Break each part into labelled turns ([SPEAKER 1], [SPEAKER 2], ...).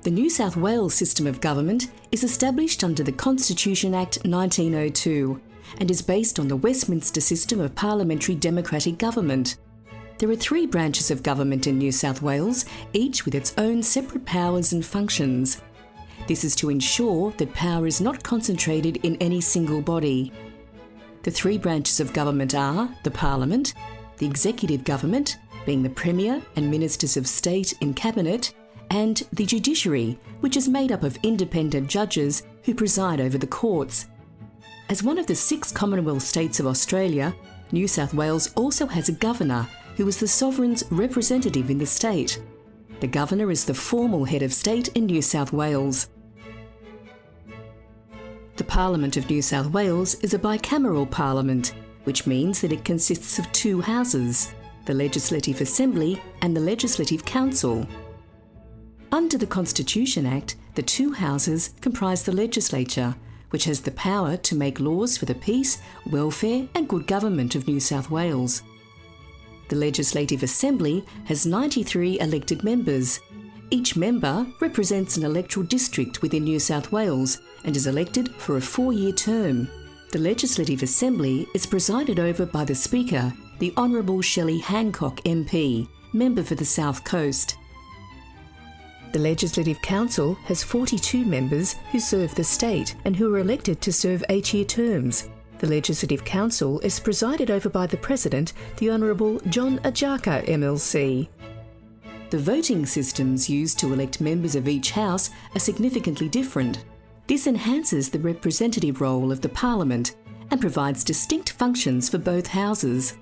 [SPEAKER 1] The New South Wales system of government is established under the Constitution Act 1902 and is based on the Westminster system of parliamentary democratic government. There are 3 branches of government in New South Wales, each with its own separate powers and functions. This is to ensure that power is not concentrated in any single body. The 3 branches of government are the Parliament, the Executive Government, being the Premier and Ministers of State in Cabinet, and the Judiciary, which is made up of independent judges who preside over the courts. As one of the 6 Commonwealth states of Australia, New South Wales also has a Governor, who is the Sovereign's representative in the state. The Governor is the formal head of state in New South Wales. The Parliament of New South Wales is a bicameral parliament, which means that it consists of 2 houses, the Legislative Assembly and the Legislative Council. Under the Constitution Act, the 2 houses comprise the legislature, which has the power to make laws for the peace, welfare and good government of New South Wales. The Legislative Assembly has 93 elected members. Each member represents an electoral district within New South Wales and is elected for a 4-year term. The Legislative Assembly is presided over by the Speaker, the Honourable Shelley Hancock MP, member for the South Coast. The Legislative Council has 42 members who serve the state and who are elected to serve 8-year terms. The Legislative Council is presided over by the President, the Honourable John Ajaka MLC. The voting systems used to elect members of each House are significantly different. This enhances the representative role of the Parliament and provides distinct functions for both houses.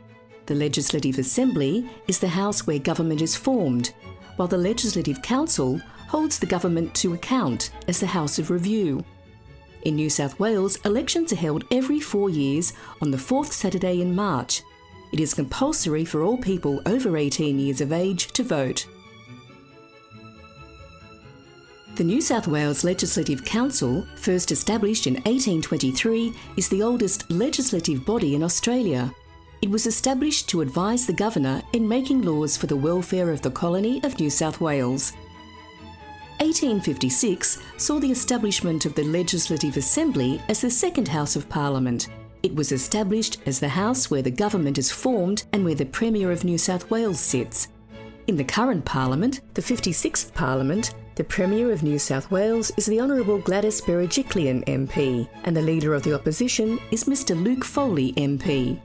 [SPEAKER 1] The Legislative Assembly is the house where government is formed, while the Legislative Council holds the government to account as the House of Review. In New South Wales, elections are held every 4 years on the 4th Saturday in March. It is compulsory for all people over 18 years of age to vote. The New South Wales Legislative Council, first established in 1823, is the oldest legislative body in Australia. It was established to advise the Governor in making laws for the welfare of the colony of New South Wales. 1856 saw the establishment of the Legislative Assembly as the second House of Parliament. It was established as the house where the government is formed and where the Premier of New South Wales sits. In the current Parliament, the 56th Parliament, the Premier of New South Wales is the Honourable Gladys Berejiklian MP, and the Leader of the Opposition is Mr Luke Foley MP.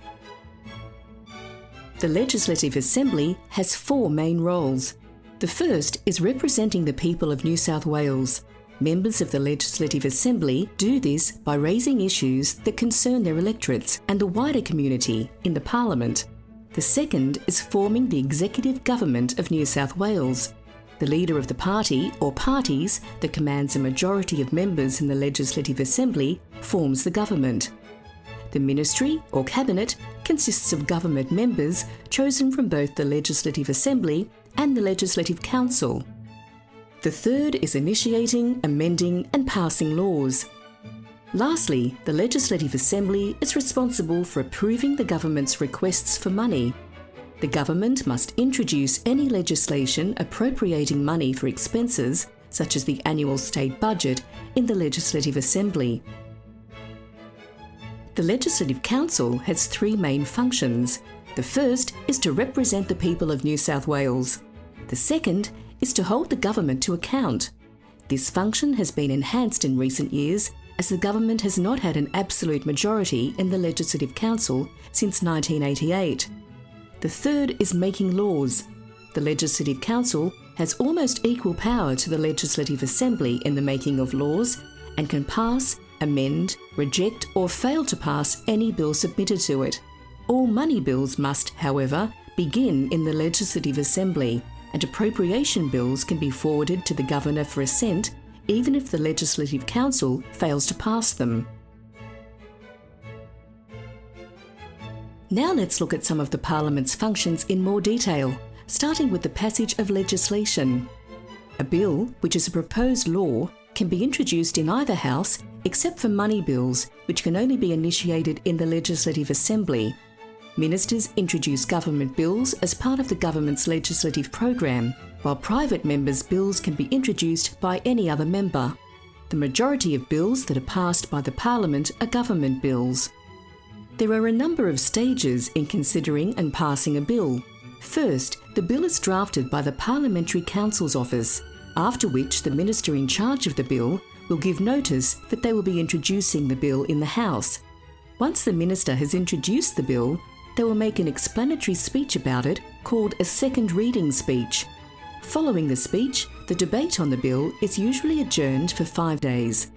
[SPEAKER 1] The Legislative Assembly has 4 main roles. The first is representing the people of New South Wales. Members of the Legislative Assembly do this by raising issues that concern their electorates and the wider community in the Parliament. The second is forming the Executive Government of New South Wales. The leader of the party or parties that commands a majority of members in the Legislative Assembly forms the government. The Ministry or Cabinet consists of government members chosen from both the Legislative Assembly and the Legislative Council. The third is initiating, amending and passing laws. Lastly, the Legislative Assembly is responsible for approving the government's requests for money. The government must introduce any legislation appropriating money for expenses, such as the annual state budget, in the Legislative Assembly. The Legislative Council has 3 main functions. The first is to represent the people of New South Wales. The second is to hold the government to account. This function has been enhanced in recent years as the government has not had an absolute majority in the Legislative Council since 1988. The third is making laws. The Legislative Council has almost equal power to the Legislative Assembly in the making of laws and can pass, amend, reject or fail to pass any bill submitted to it. All money bills must, however, begin in the Legislative Assembly, and appropriation bills can be forwarded to the Governor for assent even if the Legislative Council fails to pass them. Now let's look at some of the Parliament's functions in more detail, starting with the passage of legislation. A bill, which is a proposed law, can be introduced in either house except for money bills, which can only be initiated in the Legislative Assembly. Ministers introduce government bills as part of the government's legislative program, while private members' bills can be introduced by any other member. The majority of bills that are passed by the Parliament are government bills. There are a number of stages in considering and passing a bill. First, the bill is drafted by the Parliamentary Counsel's Office, after which the minister in charge of the bill will give notice that they will be introducing the bill in the House. Once the minister has introduced the bill, they will make an explanatory speech about it called a second reading speech. Following the speech, the debate on the bill is usually adjourned for 5 days.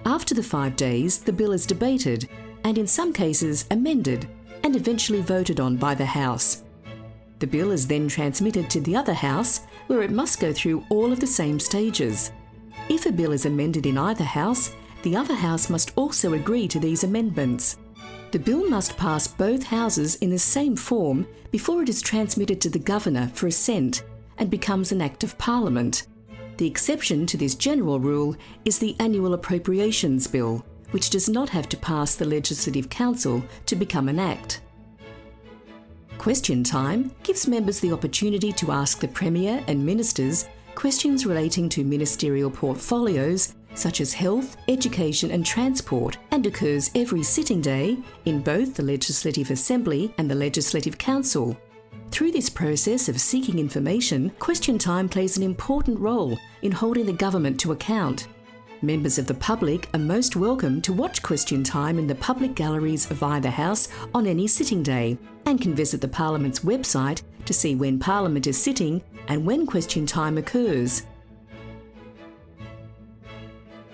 [SPEAKER 1] After the 5 days, the bill is debated and in some cases amended and eventually voted on by the House. The bill is then transmitted to the other House, where it must go through all of the same stages. If a bill is amended in either House, the other House must also agree to these amendments. The bill must pass both Houses in the same form before it is transmitted to the Governor for assent and becomes an Act of Parliament. The exception to this general rule is the Annual Appropriations Bill, which does not have to pass the Legislative Council to become an Act. Question time gives members the opportunity to ask the Premier and Ministers questions relating to ministerial portfolios such as health, education and transport, and occurs every sitting day in both the Legislative Assembly and the Legislative Council. Through this process of seeking information, question time plays an important role in holding the government to account. Members of the public are most welcome to watch question time in the public galleries of either House on any sitting day, and can visit the Parliament's website to see when Parliament is sitting and when question time occurs.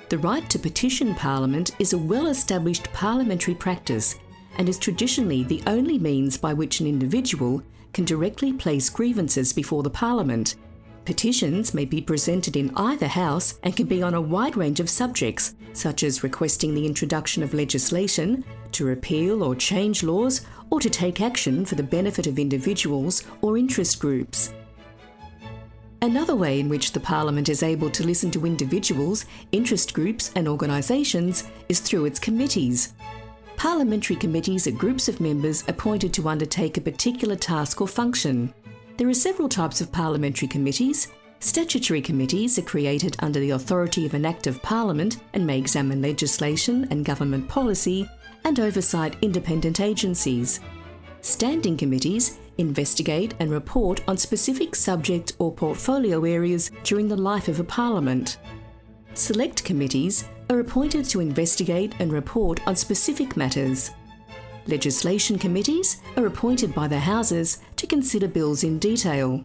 [SPEAKER 1] The right to petition Parliament is a well-established parliamentary practice and is traditionally the only means by which an individual can directly place grievances before the Parliament. Petitions may be presented in either House and can be on a wide range of subjects, such as requesting the introduction of legislation, to repeal or change laws, or to take action for the benefit of individuals or interest groups. Another way in which the Parliament is able to listen to individuals, interest groups and organisations is through its committees. Parliamentary committees are groups of members appointed to undertake a particular task or function. There are several types of parliamentary committees. Statutory committees are created under the authority of an Act of Parliament and may examine legislation and government policy and oversight independent agencies. Standing committees investigate and report on specific subject or portfolio areas during the life of a parliament. Select committees are appointed to investigate and report on specific matters. Legislation committees are appointed by the Houses to consider bills in detail.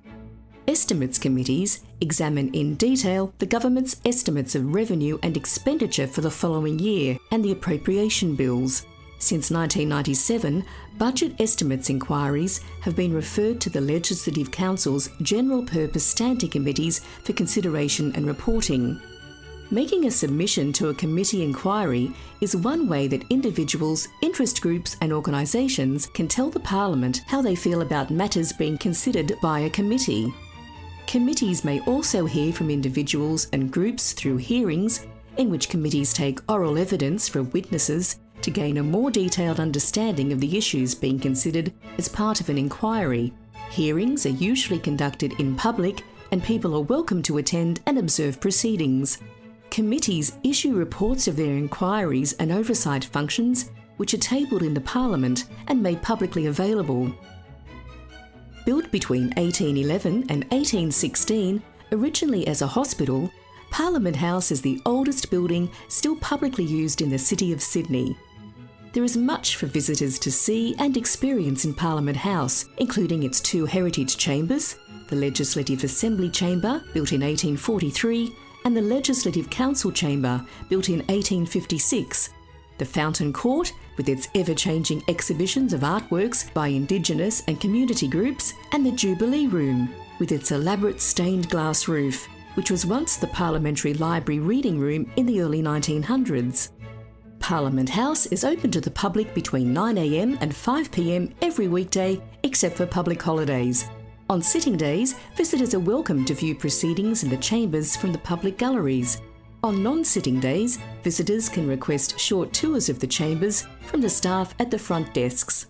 [SPEAKER 1] Estimates committees examine in detail the government's estimates of revenue and expenditure for the following year and the appropriation bills. Since 1997, budget estimates inquiries have been referred to the Legislative Council's General Purpose Standing Committees for consideration and reporting. Making a submission to a committee inquiry is one way that individuals, interest groups and organisations can tell the Parliament how they feel about matters being considered by a committee. Committees may also hear from individuals and groups through hearings, in which committees take oral evidence from witnesses to gain a more detailed understanding of the issues being considered as part of an inquiry. Hearings are usually conducted in public and people are welcome to attend and observe proceedings. Committees issue reports of their inquiries and oversight functions, which are tabled in the Parliament and made publicly available. Built between 1811 and 1816, originally as a hospital, Parliament House is the oldest building still publicly used in the city of Sydney. There is much for visitors to see and experience in Parliament House, including its 2 heritage chambers, the Legislative Assembly Chamber, built in 1843, and the Legislative Council Chamber, built in 1856, the Fountain Court, with its ever-changing exhibitions of artworks by Indigenous and community groups, and the Jubilee Room, with its elaborate stained glass roof, which was once the Parliamentary Library reading room in the early 1900s. Parliament House is open to the public between 9 a.m. and 5 p.m. every weekday, except for public holidays. On sitting days, visitors are welcome to view proceedings in the chambers from the public galleries. On non-sitting days, visitors can request short tours of the chambers from the staff at the front desks.